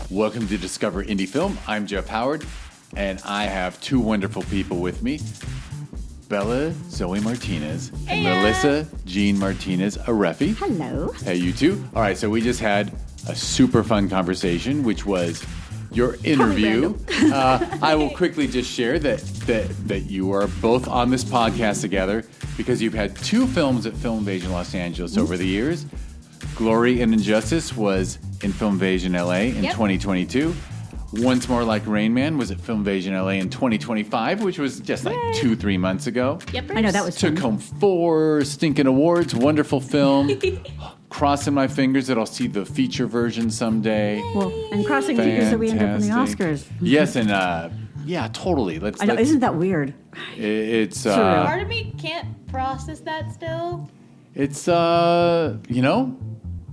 Welcome to Discover Indie Film. I'm Jeff Howard, and I have two wonderful people with me. Bella Zoe Martinez and Melissa Jean Martinez Areffi. Hello. Hey, you two. All right, so we just had a super fun conversation, which was your interview. I will quickly just share that you are both on this podcast together because you've had two films at Filmmakers Los Angeles over the years. Glory and Injustice was in Filmmakers LA in 2022. Once More Like Rain Man was at Filmmakers LA in 2025, which was just like 2-3 months ago. Yep, I know that was Took fun. home 4 stinking awards. Wonderful film. Crossing my fingers that I'll see the feature version someday. Well, and crossing fingers that we end up in the Oscars. Yes, and yeah, totally. I know, isn't that weird? It's part of me can't process that still. It's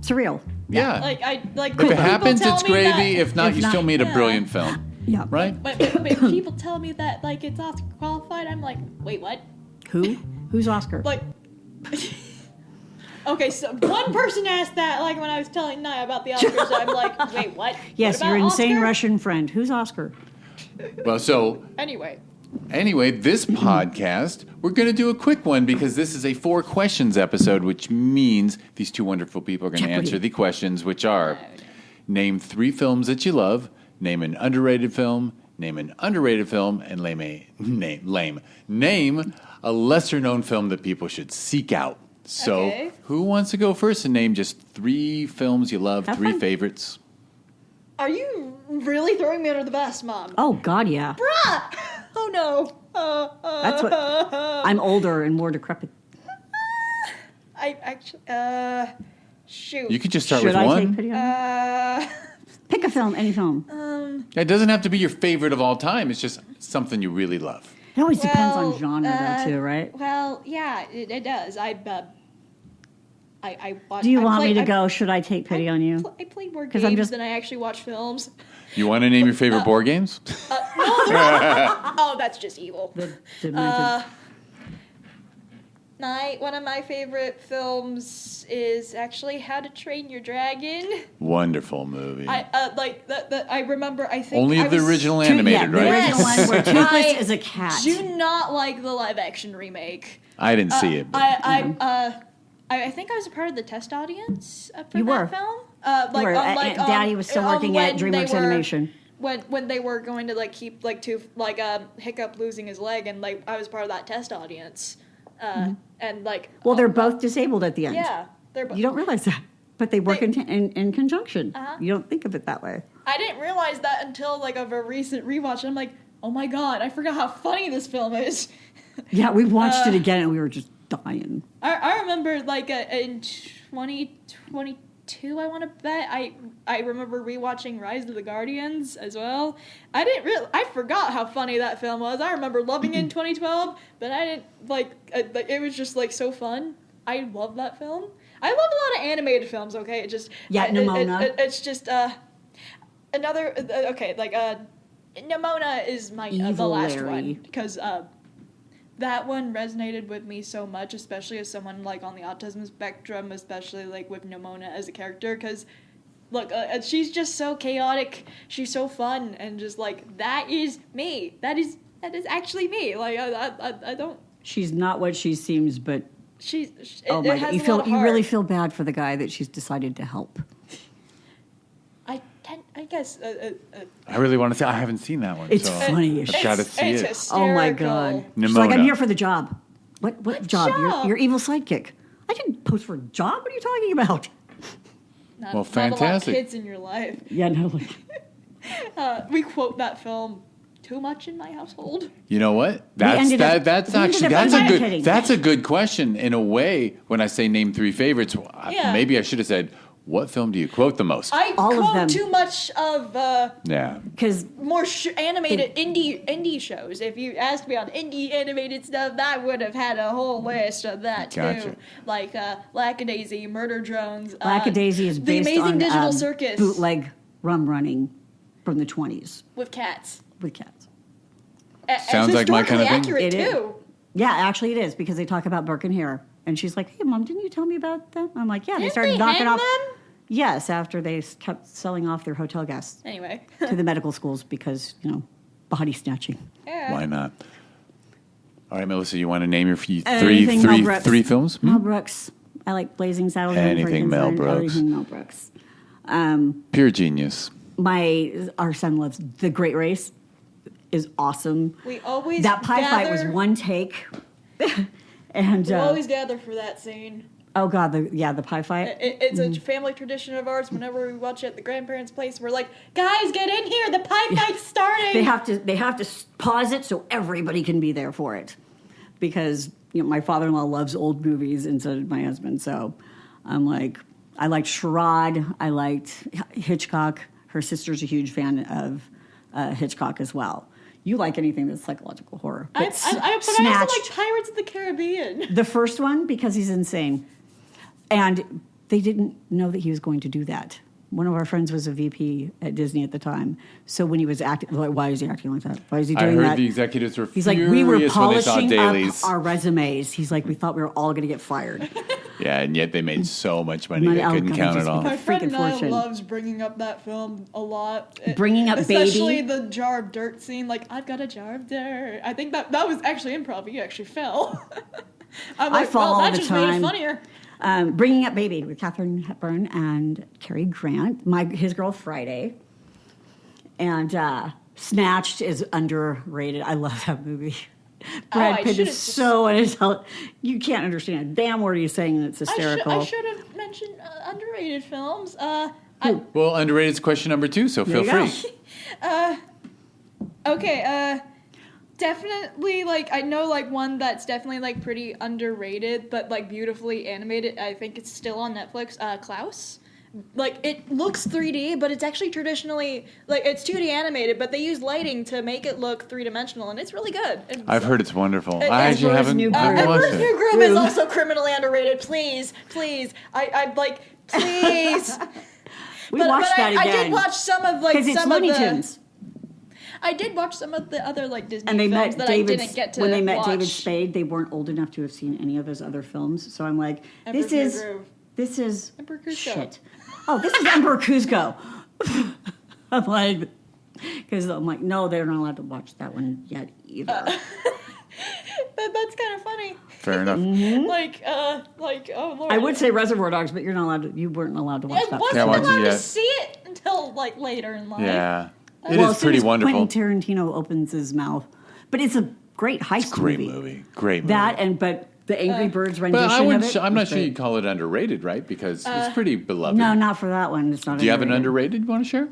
Surreal. yeah. If it happens, it's gravy. That, if not, you still made a yeah. brilliant film. Yeah. Right? But people tell me that like it's Oscar qualified, I'm like, wait, what? Who? Who's Oscar? Like, okay, so one person asked that like when I was telling Nia about the Oscars. I'm like, wait, what? Yes, What your about insane Oscar? Russian friend. Who's Oscar? Well, so Anyway, this podcast, we're going to do a quick one because this is a 4 questions episode, which means these two wonderful people are going to Jeopardy. answer the questions, which are name 3 films that you love, name an underrated film, name an underrated film, and name a lesser-known film that people should seek out. So Okay. who wants to go first and name just 3 films you love, Have 3 fun. favorites? are you really throwing me under the bus, Mom? Oh, God, yeah. Bruh! Oh no. That's what. I'm older and more decrepit. I actually shoot. You could just start Should with I one. take pity on you? Pick a film, any film. It doesn't have to be your favorite of all time. It's just something you really love. It always depends on Well, genre, though, too, right? Well, yeah, it does. I watch. Do you I want play, me to I- go? Should I take pity on you? I play more 'Cause games I'm just- than I actually watch films. You want to name your favorite board games? Oh, that's just evil. The demented. One of my favorite films is actually How to Train Your Dragon. Wonderful movie. I remember. I think Only I the was- original Yeah, animated, the right? original Yes. one where Toothless I is a cat. Do not like the live action remake. I didn't see it. But I think I was a part of the test audience for You that were. film. Where Daddy was still working at when they DreamWorks were- Animation. When they were going to like keep like Hiccup losing his leg, and like I was part of that test audience, and like Well, they're both disabled at the end. yeah, they're both. You don't realize that. But they work in conjunction. Uh-huh. You don't think of it that way. I didn't realize that until like of a recent rewatch. I'm like, oh my god, I forgot how funny this film is. Yeah, we watched it again and we were just dying. I remember like in 2022, I want to bet I remember rewatching Rise of the Guardians as well. I forgot how funny that film was. I remember loving it in 2012, but I didn't like it was just like so fun. I love that film. I love a lot of animated films. Okay, it just Nimona. it's just another Nimona is my the Evil last Larry. one because that one resonated with me so much, especially as someone like on the autism spectrum, especially like with Nimona as a character, because look, she's just so chaotic, she's so fun, and just like that is me. That is actually me. Like I don't. She's not what she seems, but Oh my God, you really feel bad for the guy that she's decided to help. I guess. I really want to say I haven't seen that one. It's so funny. I've got to see it's it. hysterical. Oh my God! She's Nimona. like, I'm here for the job. What job? job? Your evil sidekick. I didn't post for a job. What are you talking about? Not, Well, Not a lot fantastic. of kids in your life. Yeah, no. We quote that film too much in my household. You know what? We ended up educating. That's a good question in a way. When I say name 3 favorites, Yeah. maybe I should have said, what film do you quote the most? I All of quote them. too much of Yeah. Because more animated indie shows. If you asked me on indie animated stuff, I would have had a whole list of that too. Gotcha. Like Lackadaisy, Murder Drones. Lackadaisy is The based Amazing on Digital Circus bootleg rum running from the 20s with cats. with cats. Sounds like my kind of thing. Accurate It is. too. Yeah, actually it is because they talk about Burke and Hare. And she's like, hey, Mom, didn't you tell me about them? I'm like, yeah, they Didn't started they knocking hang off. them? Yes, after they kept selling off their hotel guests Anyway. to the medical schools because, body snatching. Yeah. Why not? All right, Melissa, you want to name your Anything Mel Brooks. three films? Mel Brooks. I like Blazing Saddles. Anything Mel Brooks. Anything Mel Brooks. Pure genius. Our son loves The Great Race. Is awesome. We always that pie fight was one take, and we always gather for that scene. Oh God, the pie fight. It's a family tradition of ours. Whenever we watch it at the grandparents' place, we're like, "Guys, get in here! The pie fight's starting." They have to pause it so everybody can be there for it, because my father-in-law loves old movies, and so did my husband. So I'm like, I liked Sherrod. I liked Hitchcock. Her sister's a huge fan of Hitchcock as well. You like anything that's psychological horror. I also like Pirates of the Caribbean. The first one, because he's insane. And they didn't know that he was going to do that. One of our friends was a VP at Disney at the time. So when he was acting, why is he acting like that? Why is he doing that? I heard the executives were He's like, furious we were when they saw polishing dailies. up our resumes. He's like, we thought we were all going to get fired. Yeah, and yet they made so much money they couldn't count it all. My friend and I fortune. loves bringing up that film a lot. Bringing up especially Baby. the jar of dirt scene. Like, I've got a jar of dirt. I think that was actually improv. You actually fell. I'm like, I fall all that the just time. made it funnier. Bringing Up Baby with Katharine Hepburn and Cary Grant. His Girl Friday. And Snatched is underrated. I love that movie. Brad Pitt is so unintelligent. You can't understand a damn word he's saying, and it's hysterical. I should have mentioned underrated films. Well, underrated is question number 2, so feel free. Okay, definitely, I know, one that's definitely, pretty underrated, but, beautifully animated. I think it's still on Netflix. Klaus. It looks 3D, but it's actually traditionally, it's 2D animated, but they use lighting to make it look three-dimensional, and it's really good. I've heard it's wonderful. I Emperor's actually haven't New Groove. watched Emperor's it. New Groove is also criminally underrated. Please. Please. We watched that again. I did watch some of, because it's some Looney of the... Tunes. I did watch some of the other, Disney And they films met that I didn't get to when they met watch. David Spade, they weren't old enough to have seen any of his other films. So I'm like, Emperor's New Groove. this is Emperor Cusco. shit. Oh, this is Emperor Cusco. I'm like, no, they're not allowed to watch that one yet either. That's kind of funny. Fair enough. Oh Lord. I would say Reservoir Dogs, but you weren't allowed to watch I that. wasn't Can't watch it allowed to yet. see it until later in life. Yeah. It Well, is as soon pretty as wonderful. Quentin Tarantino opens his mouth, but it's a great heist Great movie. Great movie. But the Angry Birds rendition But of it. I'm not was sure great. you'd call it underrated, right? Because it's pretty beloved. No, not for that one. It's not. Do you have an underrated you want to share?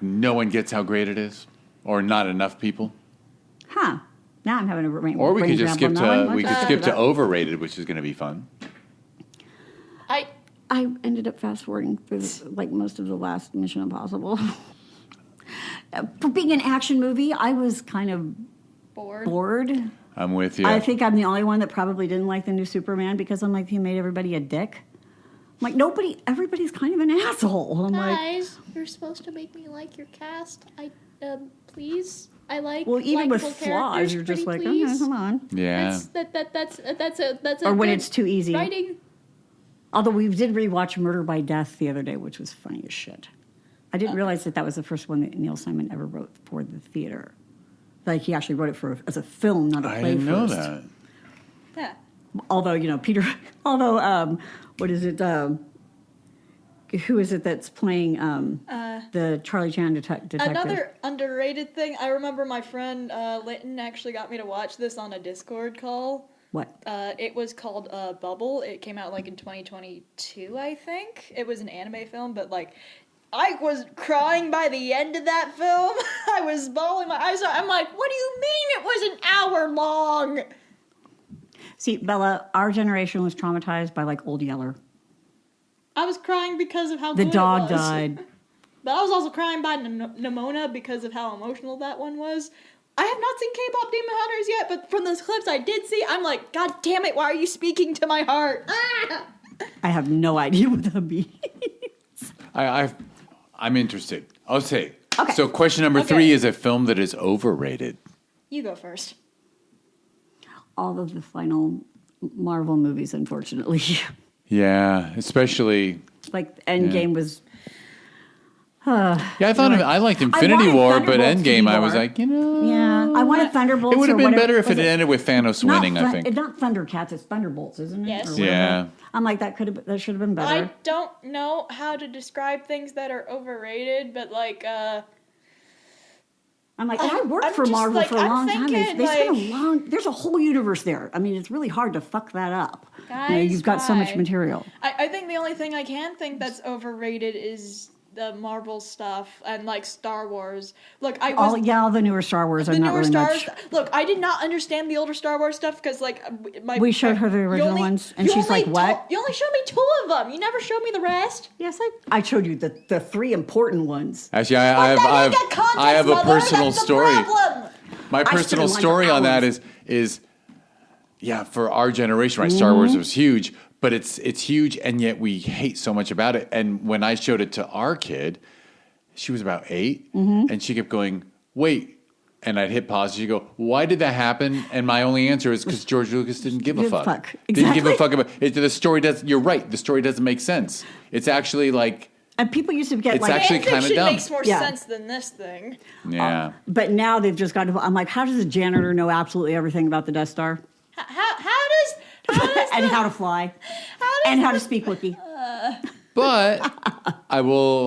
No one gets how great it is, or not enough people. Huh. Now I'm having a brain. Or we could just skip skip to overrated, which is going to be fun. I ended up fast forwarding through most of the last Mission Impossible. For being an action movie, I was kind of bored. I'm with you. I think I'm the only one that probably didn't like the new Superman because I'm like, he made everybody a dick. I'm like, everybody's kind of an asshole. I'm Guys, you're supposed to make me like your cast. Please. I like. Well, even with likable flaws, characters, you're just pretty like, please. come on. Yeah. That's a. Or when good it's too easy. writing. Although we did rewatch Murder by Death the other day, which was funny as shit. I didn't realize that was the first one that Neil Simon ever wrote for the theater. He actually wrote it as a film, not a play. I didn't know first. that. Yeah. Although Peter. What is it? Who is it that's playing the Charlie Chan detective? Another underrated thing. I remember my friend Linton actually got me to watch this on a Discord call. What? It was called Bubble. It came out in 2022, I think. It was an anime film, but I was crying by the end of that film. I was bawling my eyes out. I'm like, what do you mean it was an hour long? See, Bella, our generation was traumatized by Old Yeller. I was crying because of how The good dog it was. died. But I was also crying by Nimona because of how emotional that one was. I have not seen K-pop Demon Hunters yet, but from those clips I did see, I'm like, God damn it, why are you speaking to my heart? Ah! I have no idea what that means. I'm interested. I'll say. Okay. So question number 3 is a film that is overrated. You go first. All of the final Marvel movies, unfortunately. Yeah, especially. Like Endgame was. I thought I liked Infinity War, but Endgame, I was like, Yeah, I wanted Thunderbolts. It would have been better if it had ended with Thanos winning. I think. It's not Thundercats, it's Thunderbolts, isn't it? Yes. Or whatever. Yeah. I'm like that should have been better. I don't know how to describe things that are overrated, but like I'm like, and I worked I'm for just Marvel like, for a I'm long time. thinking, They spent a long. There's a whole universe there. I mean, it's really hard to fuck that up. Guys, you've got so much why? material. I think the only thing I can think that's overrated is the Marvel stuff and like Star Wars. Look, All the newer Star Wars are not really much. Look, I did not understand the older Star Wars stuff because like we showed her the original ones, and she's like, "What?" You only showed me 2 of them. You never showed me the rest. Yes, I showed you the 3 important ones. Actually, I have a personal story. My personal story on that is for our generation, right? Star Wars was huge, but it's huge, and yet we hate so much about it. And when I showed it to our kid, she was about 8, and she kept going, "Wait." And I'd hit pause. She'd go, "Why did that happen?" And my only answer is because George Lucas didn't give a fuck. Exactly. Didn't give a fuck about it. The story does. You're right. The story doesn't make sense. It's actually like. And people used to get It's like actually kind of dumb. Makes more sense than this thing. Yeah. But now they've just got to. I'm like, how does a janitor know absolutely everything about the Death Star? How does And how to fly, and how to speak Wookiee. But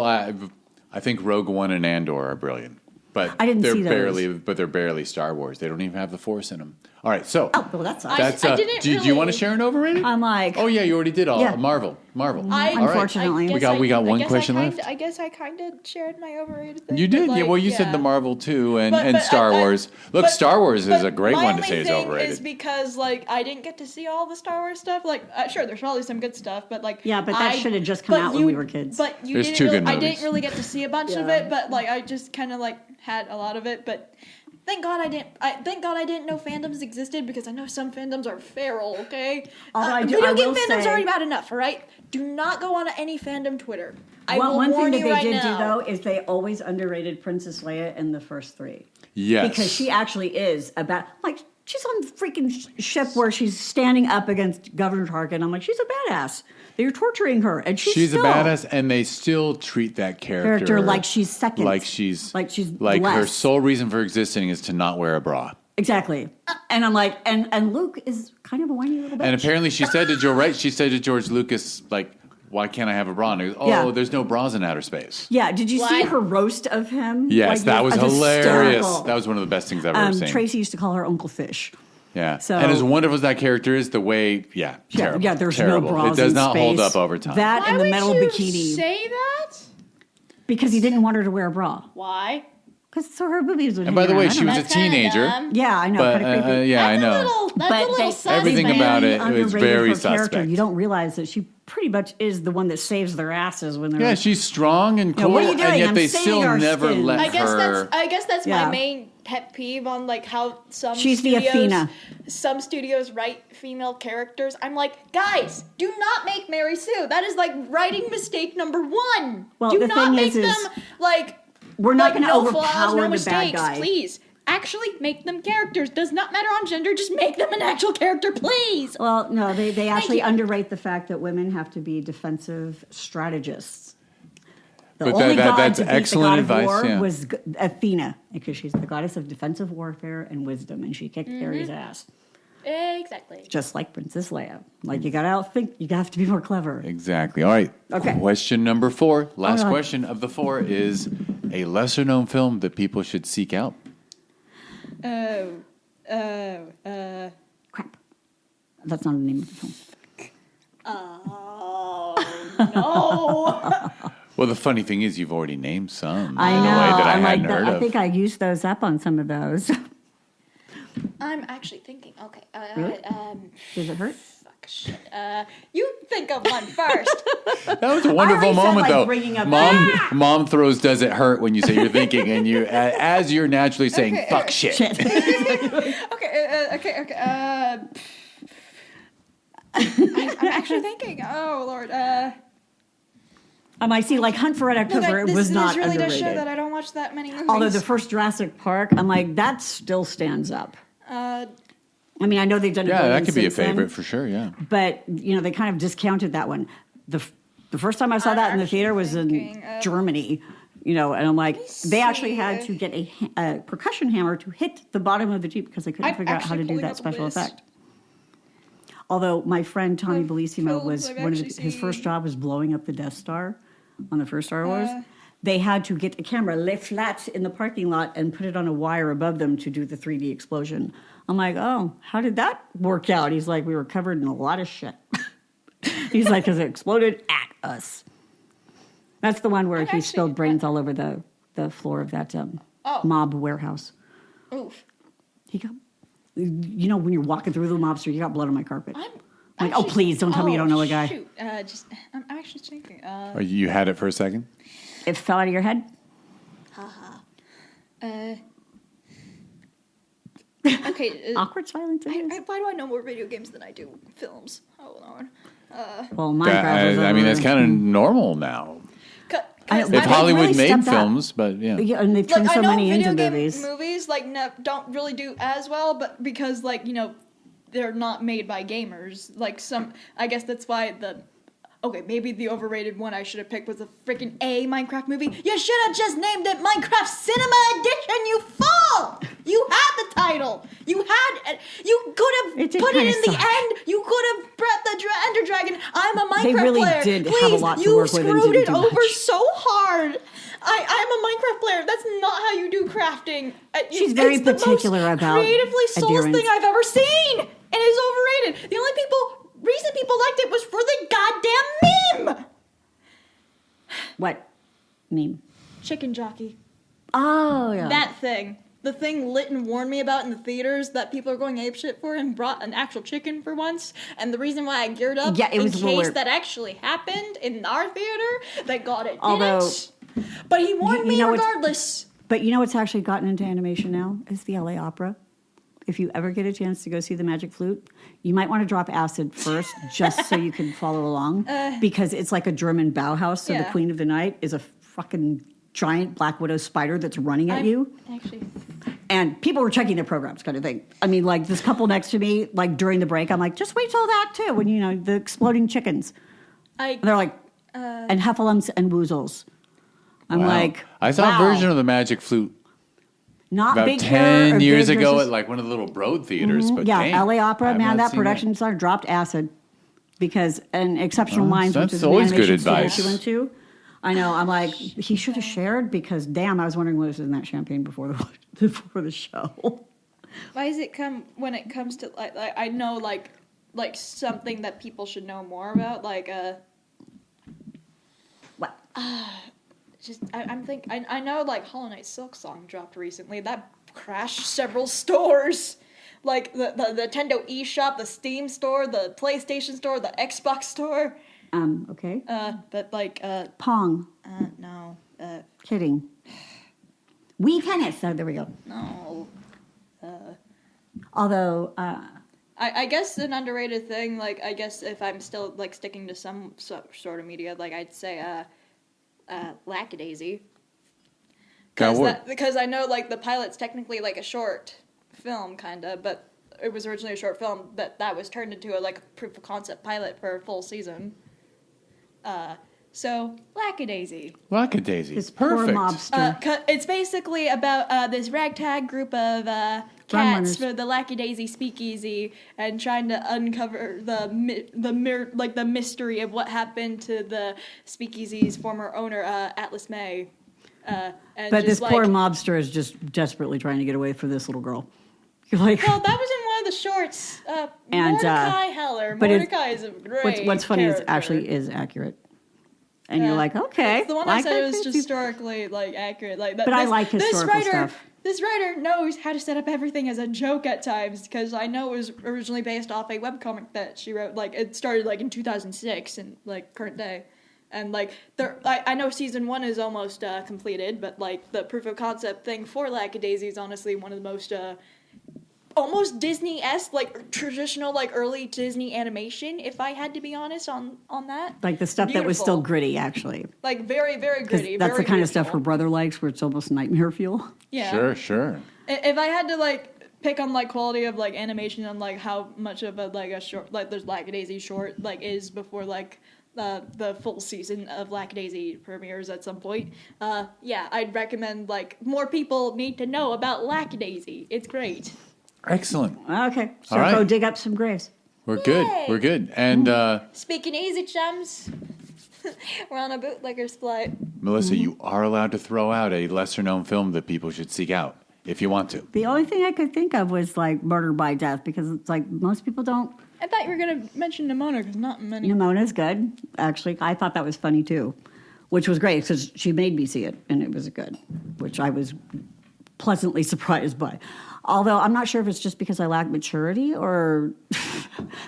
I think Rogue One and Andor are brilliant. But I didn't see those. They're barely Star Wars. They don't even have the Force in them. All right, so Well, that sucks. do you want to share an overrated? I'm like, Oh yeah, you already did all. Yeah. Marvel. Unfortunately. We got one question left. I guess I kind of shared my overrated thing. You did, but, yeah. Well, you said the Marvel too, and Star Wars. Look, Star Wars is a great one to say is My only overrated. thing is because like I didn't get to see all the Star Wars stuff. Like, sure, there's probably some good stuff, but like Yeah, but that should have just come out when we were kids. But you There's didn't 2 really, good I movies. didn't really get to see a bunch of it, but like I just kind of like had a lot of it, but. Thank God I didn't know fandoms existed because I know some fandoms are feral. Okay, video game fandoms are already bad enough. All right, do not go on any fandom Twitter. One thing that they did do though is they always underrated Princess Leia in the first 3. Yes, because she actually is about like she's on the freaking ship where she's standing up against Governor Tarkin. I'm like, she's a badass. They're torturing her, and she's a badass, and they still treat that character like she's second, like she's less. her sole reason for existing is to not wear a bra. Exactly, and I'm like, and Luke is kind of a whiny little bitch. And apparently, she said to George Lucas, like, "Why can't I have a bra?" And he goes, there's no bras in outer space. Yeah, did you see her roast of him? Yes, that was hilarious. Hysterical. That was one of the best things I've ever seen. Tracy used to call her Uncle Fish. Yeah, so, and as wonderful as that character is, the way, terrible. Yeah, there's terrible. no bras. It does in not space. hold up over time. That Why and the would metal you bikini. Say that? Because he didn't want her to wear a bra. Why? Because so her boobies would. And by the way, she was a That's kinda teenager. dumb. Yeah, I know. But kind of creepy. I know. That's a little suspect. everything about it was very suspect. You don't realize that she pretty much is the one that saves their asses when they're. Yeah, she's strong and cool, what are you doing? and yet I'm they saving still our never skin. let her. I guess that's Yeah. my main pet peeve on like how She's the Athena. Some studios write female characters. I'm like, guys, do not make Mary Sue. That is like writing mistake number 1. Well, do the not thing make is them like we're not like, going to no overpower flaws, no the mistakes, bad guy. please. Actually, make them characters. Does not matter on gender. Just make them an actual character, please. Well, no, they actually you. underrate the fact that women have to be defensive strategists. The But only god that's to beat excellent the god of advice, war yeah. was Athena, because she's the goddess of defensive warfare and wisdom, and she kicked Ares' ass. Exactly. Just like Princess Leia. Like, you got to outthink, you have to be more clever. Exactly. All right. Okay. Question number 4. Last right. question of the 4 is a lesser-known film that people should seek out. Crap. That's not the name of the film. Oh no. Well, the funny thing is, you've already named some. I know. In a way that I I'm like, hadn't heard I of. think I used those up on some of those. I'm actually thinking. Okay. Really? Does it hurt? Fuck shit. You think of one first. That was a wonderful already said, moment, like, though. bringing up- Mom throws "Does it hurt" when you say you're thinking, and you as you're naturally saying Okay, "fuck shit." Okay. I'm actually thinking. Oh Lord. I see, like Hunt for Red October, it was not This really underrated. does show that I don't watch that many movies. Although the first Jurassic Park, I'm like, that still stands up. I mean, I know they've done it. Yeah, that could be a since then, favorite for sure. Yeah. but they kind of discounted that one. The first time I saw that in the theater was in Germany. And I'm like, they actually had to get a percussion hammer to hit the bottom of the Jeep because they couldn't figure out how to do that special effect. Although my friend Tommy Bellissimo was his first job was blowing up the Death Star on the first Star Wars. They had to get a camera, lay flat in the parking lot, and put it on a wire above them to do the 3D explosion. I'm like, oh, how did that work out? He's like, we were covered in a lot of shit. He's like, because it exploded at us. That's the one where he spilled brains all over the floor of that mob warehouse. Oof. He got, when you're walking through the mobster, you got blood on my carpet. I'm like, oh, please, don't tell me you don't know a guy. Shoot. I'm actually thinking. You had it for a second? It fell out of your head? Haha. Okay. Awkward silence. Why do I know more video games than I do films? Hold on. Well, Minecraft I mean, that's kind of normal now. If Hollywood made films, but yeah. Yeah, and they've turned so many into movies. Movies don't really do as well, but because they're not made by gamers. I guess that's why maybe the overrated one I should have picked was a freaking Minecraft movie. You should have just named it Minecraft Cinema Edition, you fool! You had the title. You could have put it in the end. You could have brought the Ender Dragon. I'm a Minecraft they really player. Did Please, have a lot to work with and you screwed it over much. so hard. I'm a Minecraft player. That's not how you do crafting. She's very particular about creatively soulless adherence. thing I've ever seen. And it's overrated. The only reason people liked it was for the goddamn meme. What meme? Chicken jockey. Oh, yeah. That thing. The thing Litton warned me about in the theaters that people are going apeshit for and brought an actual chicken for once. And the reason why I geared up in case that actually happened in our theater, thank God it didn't. But he warned me regardless. But what's actually gotten into animation now is the LA Opera. If you ever get a chance to go see the Magic Flute, you might want to drop acid first just so you can follow along. Because it's like a German Bauhaus, so the Queen of the Night is a fucking giant Black Widow spider that's running at you. Actually. And people were checking their programs kind of thing. I mean, like this couple next to me, like during the break, I'm like, just wait till that too, when, the exploding chickens. And they're like, and heffalumps and woozles. I'm like, I saw a version of the Magic Flute not about big 10 years ago at like one of the little Broad theaters. But yeah, LA Opera, man, that production star dropped acid because an Exceptional Minds, which is an always good animation studio advice. she went to. I know. I'm like, he should have shared because, damn, I was wondering what was in that champagne before the show. Why does it come when it comes to like I know like something that people should know more about what? I know like Hollow Knight Silk Song dropped recently. That crashed several stores. Like the Nintendo eShop, the Steam store, the PlayStation store, the Xbox store. Okay. But like Pong. No. Kidding. Wii Tennis. Oh, there we go. No. Although I guess an underrated thing, like I guess if I'm still like sticking to some sort of media, like I'd say Lackadaisy. Because I know like the pilot's technically like a short film kinda, but it was originally a short film that was turned into a proof of concept pilot for a full season. So Lackadaisy. This Perfect. poor mobster. It's basically about this ragtag group of cats for the Lackadaisy Speakeasy and trying to uncover the mystery of what happened to the Speakeasy's former owner, Atlas May. But this poor mobster is just desperately trying to get away from this little girl. You're like, well, that was in one of the shorts. Mordecai Heller. Mordecai is a great what's funny character. is actually is accurate. And you're like, okay. It's the one I said it was historically accurate. Like that. But I like historical stuff. This writer knows how to set up everything as a joke at times because I know it was originally based off a webcomic that she wrote. Like it started in 2006 and current day. And I know season 1 is almost completed, but the proof of concept thing for Lackadaisy is honestly one of the most almost Disney-esque, traditional, early Disney animation, if I had to be honest on that. Like the stuff that was still gritty, actually. Very, very gritty. That's the kind of stuff her brother likes, where it's almost nightmare fuel. Yeah. Sure. If I had to, pick on like quality of like animation and like how much of a short like there's Lackadaisy short like is before like the full season of Lackadaisy premieres at some point. I'd recommend like more people need to know about Lackadaisy. It's great. Excellent. Okay, so All right. go dig up some graves. We're good. We're good. And Speaking easy, chums. We're on a bootlegger's flight. Melissa, you are allowed to throw out a lesser-known film that people should seek out if you want to. The only thing I could think of was like Murder by Death, because it's like most people don't. I thought you were going to mention Nimona because not many. Nimona's good, actually. I thought that was funny too, which was great because she made me see it, and it was good, which I was pleasantly surprised by. Although I'm not sure if it's just because I lack maturity or,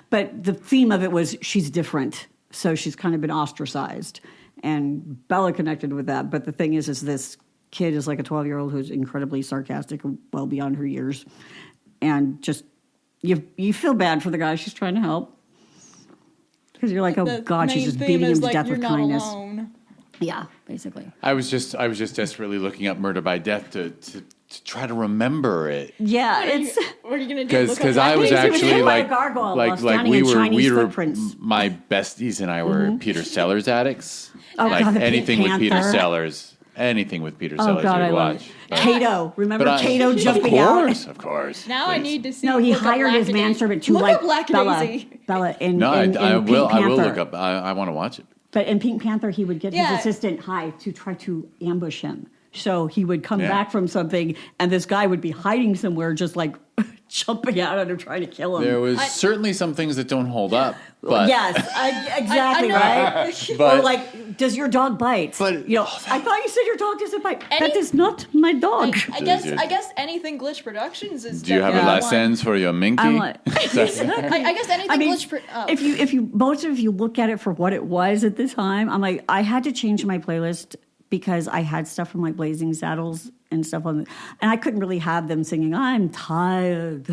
but the theme of it was she's different, so she's kind of been ostracized, and Bella connected with that. But the thing is this kid is like a 12-year-old who's incredibly sarcastic, well beyond her years, and just you feel bad for the guy she's trying to help because you're like, oh God, she's just beating him to death with kindness. Alone. Yeah, basically. I was just desperately looking up Murder by Death to try to remember it. Yeah, What are you gonna do? Because I was actually like gargoyle like while standing we in were Chinese footprints. my besties and I were Peter Sellers addicts. Oh, like God, the Pink anything with Peter Panther. Sellers. Anything with Peter Oh Sellers God, I we'd love watch. it. But- Cato, remember but I- Cato jumping out? Of course. Now I please. need to see. No, he look up hired his Lackadaisy. manservant to Look like up Lackadaisy. Bella in No, in I Pink will Panther. look up. I want to watch it. But in Pink Panther, he would get Yeah. his assistant High to try to ambush him. So he would come Yeah. back from something, and this guy would be hiding somewhere, just like jumping out at him, trying to kill him. There was certainly some things that don't hold up. But Yes, exactly, I know. right? But- or like, does your dog bite? But- you know, I thought you said your dog doesn't bite. Any- That is not my dog. I guess anything Glitch Productions is. do you have a definitely license for your minky? I'm like- I guess anything I mean, Glitch. if you most of you look at it for what it was at the time, I'm like, I had to change my playlist because I had stuff from like Blazing Saddles and stuff on, and I couldn't really have them singing. I'm tired.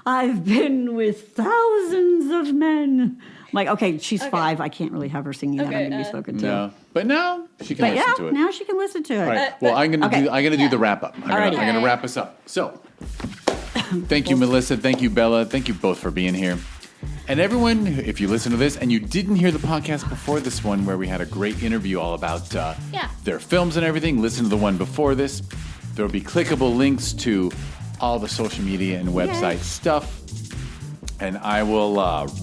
I've been with thousands of men. I'm like, okay, she's 5. I can't really have her singing that. I'm Okay, going to be spoken to. No, but now she can But listen yeah, to it. now she can listen to it. All right. Well, I'm gonna do the wrap up. I'm Alrighty. gonna wrap us up. So, thank you, Melissa. Thank you, Bella. Thank you both for being here. And everyone, if you listen to this and you didn't hear the podcast before this one, where we had a great interview all about their films and everything, listen to the one before this. There will be clickable links to all the social media and website stuff. And I will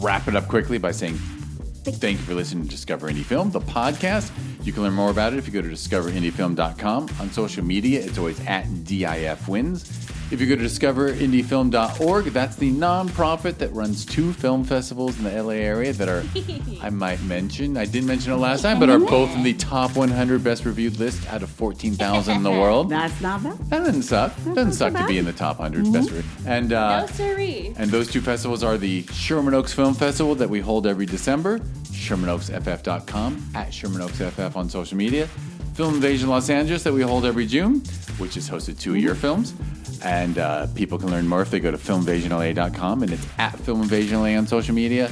wrap it up quickly by saying thank you for listening to Discover Indie Film, the podcast. You can learn more about it if you go to discoverindiefilm.com. On social media, it's always at DIFwins. If you go to discoverindiefilm.org, that's the nonprofit that runs 2 film festivals in the LA area that are, I might mention, I didn't mention it last time, but are both in the top 100 best reviewed list out of 14,000 in the world. That's not bad. That doesn't suck. Doesn't suck to be in the top 100 best reviewed. And, no siree. and those 2 festivals are the Sherman Oaks Film Festival that we hold every December, ShermanOaksFF.com, at ShermanOaksFF on social media. Film Invasion Los Angeles that we hold every June, which is hosted 2 of your films. And people can learn more if they go to FilmInvasionLA.com, and it's at FilmInvasionLA on social media.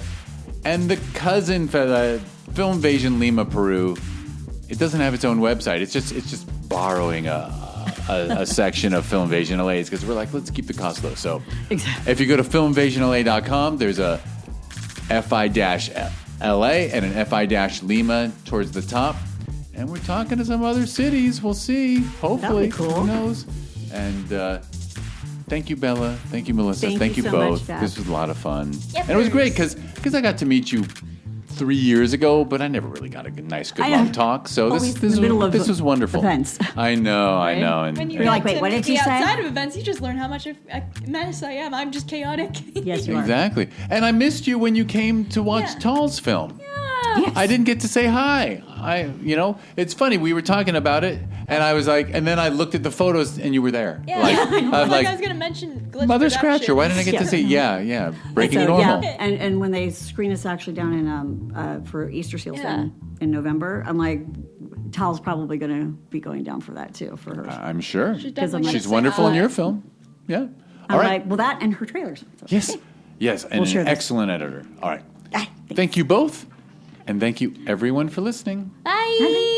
And the cousin for Film Invasion Lima, Peru, it doesn't have its own website. It's just borrowing a section of Film Invasion LA's because we're like, let's keep the cost low. So if you go to FilmInvasionLA.com, there's a FI-LA and an FI-Lima towards the top. And we're talking to some other cities. We'll see. Hopefully. That'd be cool. Who knows? And thank you, Bella. Thank you, Melissa. Thank you so both. much, Dad. This was a lot of fun. Yep. And it was great because I got to meet you 3 years ago, but I never really got a nice, good I long know. talk. So Always in the middle of this was wonderful. events. I know. And When you You're like, get wait, to what meet did you me say? outside of events, you just learn how much of a menace I am. I'm just chaotic. Yes, you are. exactly. And I missed you when you came to watch Yeah. Tal's film. Yes. I didn't get to say hi. It's funny. We were talking about it, and I was like, and then I looked at the photos, and you were there. Yeah, Like, I was was gonna mention Glitch Mother Productions. Scratcher. Why didn't I get to say? Yeah, breaking it normal. Yeah, and when they screen us actually down in for Easter Seals in November, I'm like, Tal's probably going to be going down for that too for her. I'm sure. She's Because I'm definitely She's gonna say wonderful in hi. your film. Yeah. I'm All right. like, well, that and her trailers. So, Yes, and We'll share an this. excellent editor. All right. ah, Thank you both, and thank you everyone for listening. Bye.